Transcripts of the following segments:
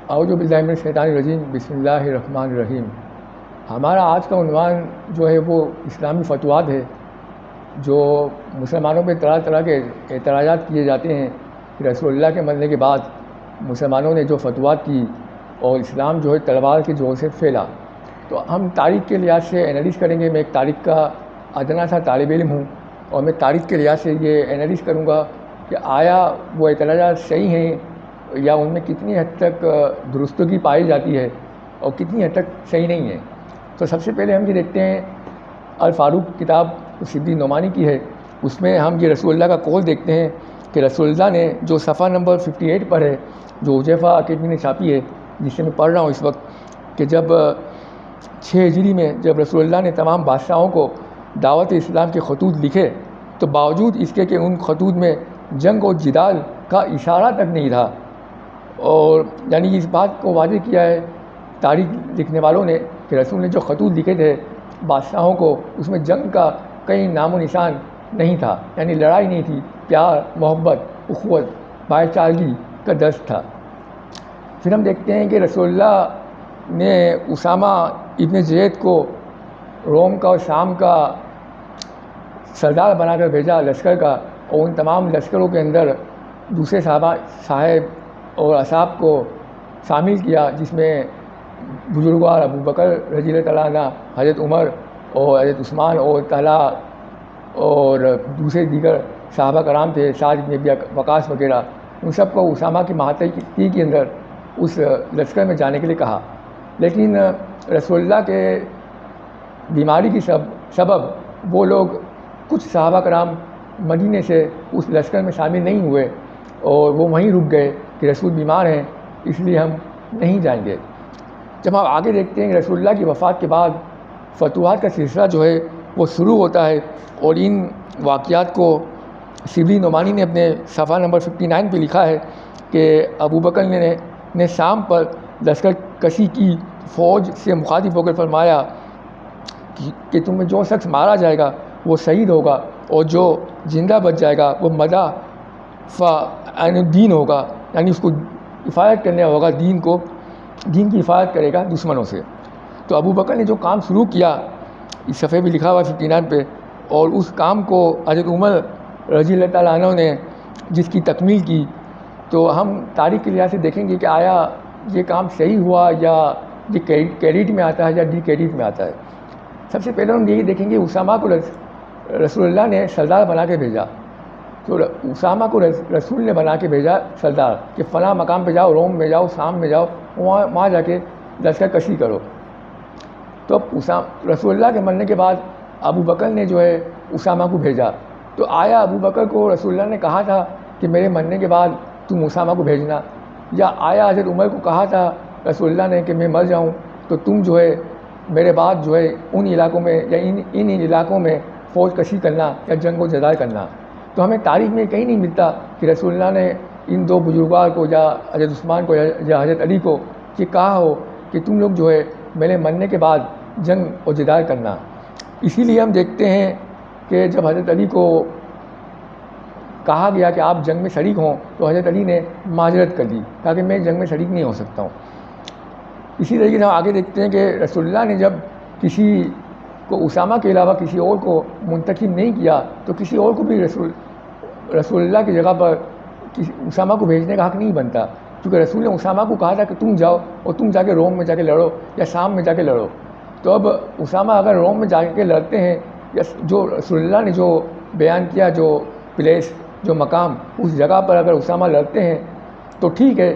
اعوذ باللہ من الشیطان الرجیم، بسم اللہ الرحمن الرحیم۔ ہمارا آج کا عنوان جو ہے وہ اسلامی فتویٰ ہے، جو مسلمانوں پہ طرح طرح کے اعتراضات کیے جاتے ہیں کہ رسول اللہ کے مرنے کے بعد مسلمانوں نے جو فتویٰ کی اور اسلام جو ہے تلوار کے زور سے پھیلا۔ تو ہم تاریخ کے لحاظ سے انالائز کریں گے۔ میں ایک تاریخ کا ادنا سا طالب علم ہوں، اور میں تاریخ کے لحاظ سے یہ انالائز کروں گا کہ آیا وہ اعتراضات صحیح ہیں یا ان میں کتنی حد تک درستگی پائی جاتی ہے اور کتنی حد تک صحیح نہیں ہے۔ تو سب سے پہلے ہم یہ دیکھتے ہیں، الفاروق کتاب سدی نعمانی کی ہے، اس میں ہم یہ رسول اللہ کا قول دیکھتے ہیں کہ رسول اللہ نے جو صفحہ نمبر 58 پر ہے، جو حذیفہ اکیڈمی نے چھاپی ہے، جس سے میں پڑھ رہا ہوں اس وقت، کہ جب 6 ہجری میں جب رسول اللہ نے تمام بادشاہوں کو دعوت اسلام کے خطوط لکھے، تو باوجود اس کے کہ ان خطوط میں جنگ و جدال کا اشارہ تک نہیں تھا، اور یعنی اس بات کو واضح کیا ہے تاریخ لکھنے والوں نے کہ رسول نے جو خطوط لکھے تھے بادشاہوں کو، اس میں جنگ کا کہیں نام و نشان نہیں تھا، یعنی لڑائی نہیں تھی، پیار، محبت، اخوت، بھائی چارگی کا درس تھا۔ پھر ہم دیکھتے ہیں کہ رسول اللہ نے اسامہ ابن زید کو روم کا اور شام کا سردار بنا کر بھیجا لشکر کا، اور ان تمام لشکروں کے اندر دوسرے صاحب اور اصحاب کو شامل کیا، جس میں بزرگوار ابو بکر رضی اللہ تعالیٰ عنہ، حضرت عمر اور حضرت عثمان اور طلحہ اور دوسرے دیگر صحابہ کرام تھے، سعد بن ابی وقاص وغیرہ۔ ان سب کو اسامہ کی مہاتی کے اندر اس لشکر میں جانے کے لیے کہا، لیکن رسول اللہ کے بیماری کی سبب وہ لوگ کچھ صحابہ کرام مدینے سے اس لشکر میں شامل نہیں ہوئے، اور وہ وہیں رک گئے کہ رسول بیمار ہیں، اس لیے ہم نہیں جائیں گے۔ جب ہم آگے دیکھتے ہیں کہ رسول اللہ کی وفات کے بعد فتوحات کا سلسلہ جو ہے وہ شروع ہوتا ہے، اور ان واقعات کو سدی نعمانی نے اپنے صفحہ نمبر 59 پہ لکھا ہے کہ ابو بکر نے شام پر لشکر کشی کی، فوج سے مخاطب ہو کر فرمایا کہ تم میں جو شخص مارا جائے گا وہ شہید ہوگا، اور جو زندہ بچ جائے گا وہ مدہ دین ہوگا، یعنی اس کو حفاظت کرنے ہوگا، دین کی حفاظت کرے گا دشمنوں سے۔ تو ابو بکر نے جو کام شروع کیا، اس صفحے پہ لکھا ہوا 59 پہ، اور اس کام کو حضرت عمر رضی اللہ تعالیٰ عنہ نے جس کی تکمیل کی، تو ہم تاریخ کے لحاظ سے دیکھیں گے کہ آیا یہ کام صحیح ہوا یا یہ کریڈٹ میں آتا ہے یا ڈی کریڈٹ میں آتا ہے۔ سب سے پہلے ہم یہی دیکھیں گے اسامہ کو رسول اللہ نے سردار بنا کے بھیجا، تو اسامہ کو رسول نے بنا کے بھیجا سردار کہ فلاں مقام پہ جاؤ، روم میں جاؤ، شام میں جاؤ، وہاں جا کے لشکر کشی کرو۔ تو رسول اللہ کے مرنے کے بعد ابو بکر نے جو ہے اسامہ کو بھیجا، تو آیا ابو بکر کو رسول اللہ نے کہا تھا کہ میرے مرنے کے بعد تم اسامہ کو بھیجنا، یا آیا حضرت عمر کو کہا تھا رسول اللہ نے کہ میں مر جاؤں تو تم جو ہے میرے بعد جو ہے ان علاقوں میں یا ان علاقوں میں فوج کشی کرنا یا جنگ و جدال کرنا؟ تو ہمیں تاریخ میں کہیں نہیں ملتا کہ رسول اللہ نے ان دو بزرگوار کو یا حضرت عثمان کو یا حضرت علی کو یہ کہا ہو کہ تم لوگ جو ہے میرے مرنے کے بعد جنگ و جدال کرنا۔ اسی لیے ہم دیکھتے ہیں کہ جب حضرت علی کو کہا گیا کہ آپ جنگ میں شریک ہوں، تو حضرت علی نے معذرت کر دی، کہا کہ میں جنگ میں شریک نہیں ہو سکتا ہوں۔ اسی طریقے سے ہم آگے دیکھتے ہیں کہ رسول اللہ نے جب کسی کو اسامہ کے علاوہ کسی اور کو منتخب نہیں کیا، تو کسی اور کو بھی رسول اللہ کی جگہ پر اسامہ کو بھیجنے کا حق نہیں بنتا، کیونکہ رسول نے اسامہ کو کہا تھا کہ تم جاؤ اور تم جا کے روم میں جا کے لڑو یا شام میں جا کے لڑو۔ تو اب اسامہ اگر روم میں جا کے لڑتے ہیں، یا جو رسول اللہ نے جو بیان کیا، جو پلیس، جو مقام، اس جگہ پر اگر اسامہ لڑتے ہیں تو ٹھیک ہے،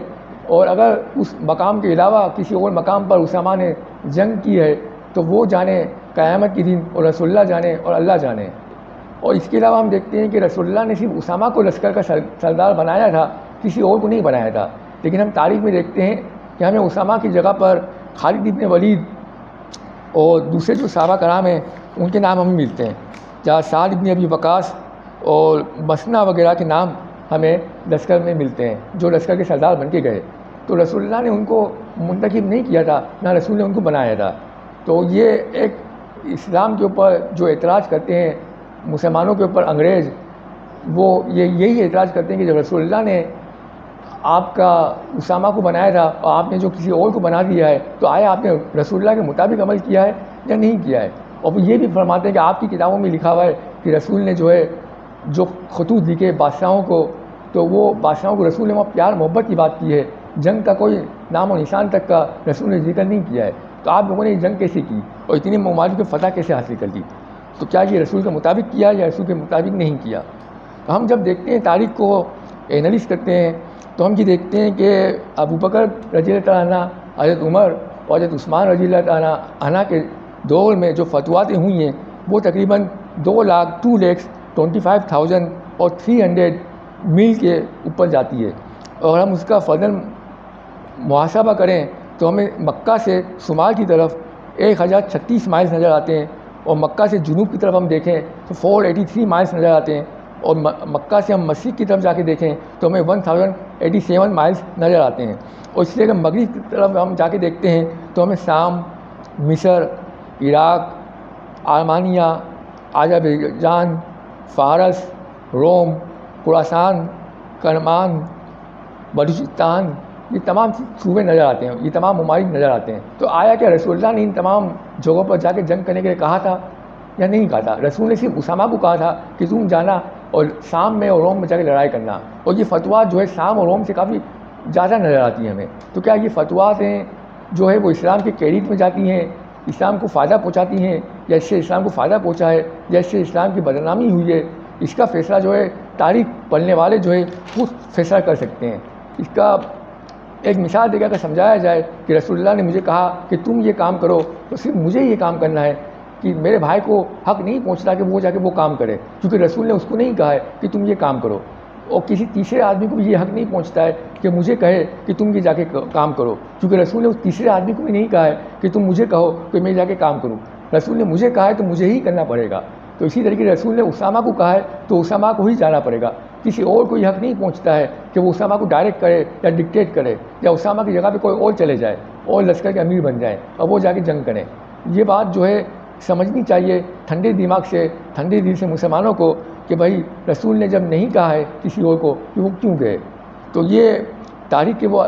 اور اگر اس مقام کے علاوہ کسی اور مقام پر اسامہ نے جنگ کی ہے تو وہ جانے قیامت کے دن، اور رسول اللہ جانے اور اللہ جانے۔ اور اس کے علاوہ ہم دیکھتے ہیں کہ رسول اللہ نے صرف اسامہ کو لشکر کا سردار بنایا تھا، کسی اور کو نہیں بنایا تھا، لیکن ہم تاریخ میں دیکھتے ہیں کہ ہمیں اسامہ کی جگہ پر خالد بن ولید اور دوسرے جو صحابہ کرام ہیں ان کے نام ہمیں ملتے ہیں، جہاں سعد بن ابی وقاص اور مسنا وغیرہ کے نام ہمیں لشکر میں ملتے ہیں، جو لشکر کے سردار بن کے گئے۔ تو رسول اللہ نے ان کو منتخب نہیں کیا تھا، نہ رسول نے ان کو بنایا تھا۔ تو یہ ایک اسلام کے اوپر جو اعتراض کرتے ہیں مسلمانوں کے اوپر انگریز، وہ یہی اعتراض کرتے ہیں کہ جب رسول اللہ نے آپ کا اسامہ کو بنایا تھا اور آپ نے جو کسی اور کو بنا دیا ہے، تو آیا آپ نے رسول اللہ کے مطابق عمل کیا ہے یا نہیں کیا ہے؟ اور یہ بھی فرماتے ہیں کہ آپ کی کتابوں میں لکھا ہوا ہے کہ رسول نے جو ہے جو خطوط لکھے بادشاہوں کو، تو وہ بادشاہوں کو رسول نے وہاں پیار محبت کی بات کی ہے، جنگ کا کوئی نام و نشان تک کا رسول نے ذکر نہیں کیا ہے. تو آپ لوگوں نے یہ جنگ کیسے کی اور اتنی ممالک کی فتح کیسے حاصل کر لی؟ تو کیا یہ رسول کے مطابق کیا یا رسول کے مطابق نہیں کیا؟ تو ہم جب دیکھتے ہیں تاریخ کو اینالائز کرتے ہیں تو ہم یہ دیکھتے ہیں کہ ابو بکر رضی اللہ تعالیٰ عنہ، حضرت عمر اور حضرت عثمان رضی اللہ تعالیٰ عنہ کے دور میں جو فتویٰ ہوئی ہیں وہ تقریباً 2,25,000 اور 300 میل کے اوپر جاتی ہے. اور ہم اس کا فضل محاسبہ کریں تو ہمیں مکہ سے شمال کی طرف 1036 مائلز نظر آتے ہیں، اور مکہ سے جنوب کی طرف ہم دیکھیں تو 483 مائلز نظر آتے ہیں، اور مکہ سے ہم مشرق کی طرف جا کے دیکھیں تو ہمیں 1087 مائلز نظر آتے ہیں. اور اس لیے کہ مغرب کی طرف ہم جا کے دیکھتے ہیں تو ہمیں شام، مصر، عراق، آرمانیہ، آذربائیجان، فارس، روم، خراسان، کرمان، بلوچستان، یہ تمام صوبے نظر آتے ہیں، یہ تمام ممالک نظر آتے ہیں. تو آیا کہ رسول اللہ نے ان تمام جگہوں پر جا کے جنگ کرنے کے لیے کہا تھا یا نہیں کہا تھا؟ رسول نے صرف اسامہ کو کہا تھا کہ تم جانا اور شام میں اور روم میں جا کے لڑائی کرنا، اور یہ فتویٰ جو ہے شام اور روم سے کافی زیادہ نظر آتی ہیں ہمیں. تو کیا یہ فتویٰ ہیں جو ہے وہ اسلام کے کریڈٹ میں جاتی ہیں، اسلام کو فائدہ پہنچاتی ہیں، یا اس سے اسلام کو فائدہ پہنچا ہے یا اس سے اسلام کی بدنامی ہوئی ہے؟ اس کا فیصلہ جو ہے تاریخ پڑھنے والے جو ہے خود فیصلہ کر سکتے ہیں. اس کا ایک مثال دے کر سمجھایا جائے کہ رسول اللہ نے مجھے کہا کہ تم یہ کام کرو، تو صرف مجھے یہ کام کرنا ہے کہ میرے بھائی کو حق نہیں پہنچتا کہ وہ جا کے وہ کام کرے، کیونکہ رسول نے اس کو نہیں کہا ہے کہ تم یہ کام کرو، اور کسی تیسرے آدمی کو بھی یہ حق نہیں پہنچتا ہے کہ مجھے کہے کہ تم یہ جا کے کام کرو، کیونکہ رسول نے اس تیسرے آدمی کو بھی نہیں کہا ہے کہ تم مجھے کہو کہ میں جا کے کام کروں. رسول نے مجھے کہا ہے تو مجھے ہی کرنا پڑے گا. تو اسی طریقے رسول نے اسامہ کو کہا ہے تو اسامہ کو ہی جانا پڑے گا. کسی اور کو یہ حق نہیں پہنچتا ہے کہ وہ اسامہ کو ڈائریکٹ کرے یا ڈکٹیٹ کرے، یا اسامہ کی جگہ پہ کوئی اور چلے جائے اور لشکر کے امیر بن جائے اور وہ جا کے جنگ کریں. یہ بات جو ہے سمجھنی چاہیے ٹھنڈے دماغ سے، ٹھنڈے دل سے مسلمانوں کو کہ بھائی رسول نے جب نہیں کہا ہے کسی اور کو کہ وہ کیوں گئے. تو یہ تاریخ کے وہ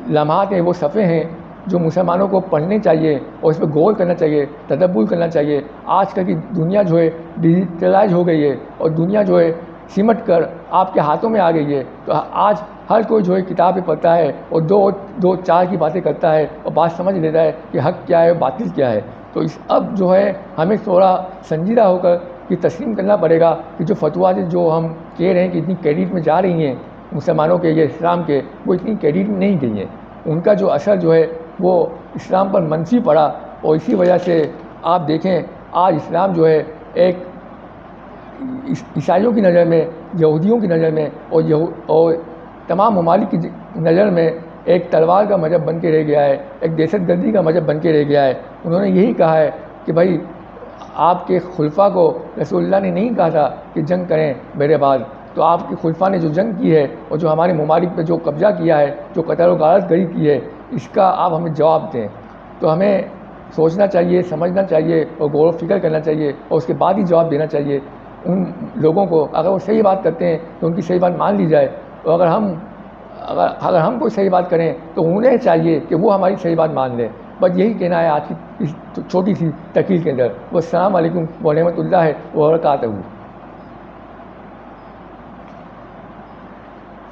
لمحات ہیں، وہ صفحے ہیں جو مسلمانوں کو پڑھنے چاہیے اور اس پہ غور کرنا چاہیے، تدبر کرنا چاہیے. آج کل کی دنیا جو ہے ڈیجیٹلائز ہو گئی ہے اور دنیا جو ہے سمٹ کر آپ کے ہاتھوں میں آ گئی ہے. تو آج ہر کوئی جو ہے کتابیں پڑھتا ہے اور دو چار کی باتیں کرتا ہے اور بات سمجھ لیتا ہے کہ حق کیا ہے باطل کیا ہے. تو اب جو ہے ہمیں تھوڑا سنجیدہ ہو کر یہ تسلیم کرنا پڑے گا کہ جو فتویٰ جو ہم کہہ رہے ہیں کہ اتنی کریڈٹ میں جا رہی ہیں مسلمانوں کے، یہ اسلام کے، وہ اتنی کریڈٹ میں نہیں گئی ہیں. ان کا جو اثر جو ہے وہ اسلام پر منفی پڑا، اور اسی وجہ سے آپ دیکھیں آج اسلام جو ہے ایک عیسائیوں کی نظر میں، یہودیوں کی نظر میں اور تمام ممالک کی نظر میں ایک تلوار کا مذہب بن کے رہ گیا ہے، ایک دہشت گردی کا مذہب بن کے رہ گیا ہے. انہوں نے یہی کہا ہے کہ بھائی آپ کے خلفاء کو رسول اللہ نے نہیں کہا تھا کہ جنگ کریں میرے بعد، تو آپ کے خلفاء نے جو جنگ کی ہے اور جو ہمارے ممالک پہ جو قبضہ کیا ہے، جو قتل و غارت گری کی ہے، اس کا آپ ہمیں جواب دیں. تو ہمیں سوچنا چاہیے، سمجھنا چاہیے اور غور و فکر کرنا چاہیے، اور اس کے بعد ہی جواب دینا چاہیے ان لوگوں کو. اگر وہ صحیح بات کرتے ہیں تو ان کی صحیح بات مان لی جائے، اور اگر ہم کوئی صحیح بات کریں تو انہیں چاہیے کہ وہ ہماری صحیح بات مان لیں. بس یہی کہنا ہے آج کی اس چھوٹی سی تقریر کے اندر. والسلام علیکم ورحمۃ اللہ وبرکاتہ.